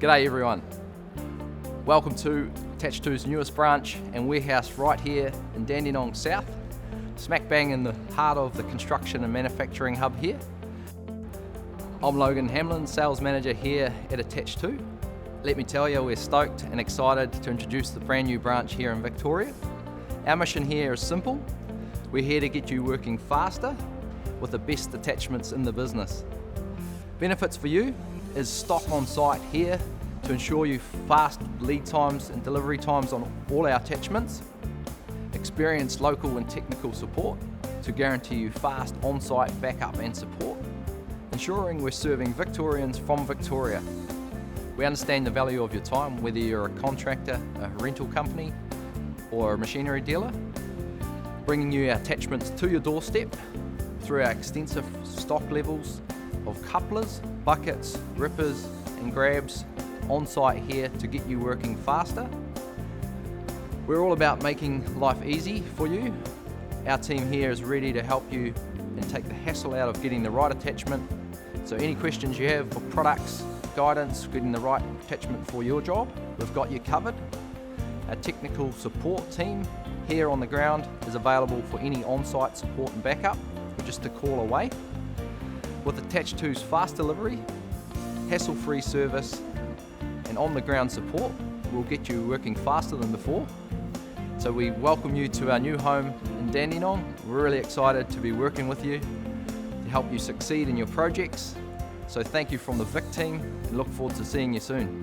G'day everyone. Welcome to Attach2's newest branch and warehouse right here in Dandenong South, smack bang in the heart of the construction and manufacturing hub here. I'm Logan Hamlin, Sales Manager here at Attach2. Let me tell you, we're stoked and excited to introduce the brand new branch here in Victoria. Our mission here is simple. We're here to get you working faster with the best attachments in the business. Benefits for you is stock on site here to ensure you fast lead times and delivery times on all our attachments. Experienced local and technical support to guarantee you fast on-site backup and support. Ensuring we're serving Victorians from Victoria. We understand the value of your time, whether you're a contractor, a rental company, or a machinery dealer. Bringing you our attachments to your doorstep through our extensive stock levels of couplers, buckets, rippers and grabs on site here to get you working faster. We're all about making life easy for you. Our team here is ready to help you and take the hassle out of getting the right attachment. So any questions you have for products, guidance, getting the right attachment for your job, we've got you covered. Our technical support team here on the ground is available for any on-site support and backup. We're just a call away. With Attach2's fast delivery, hassle-free service and on-the-ground support, we'll get you working faster than before. So we welcome you to our new home in Dandenong. We're really excited to be working with you to help you succeed in your projects. So thank you from the Vic team and look forward to seeing you soon.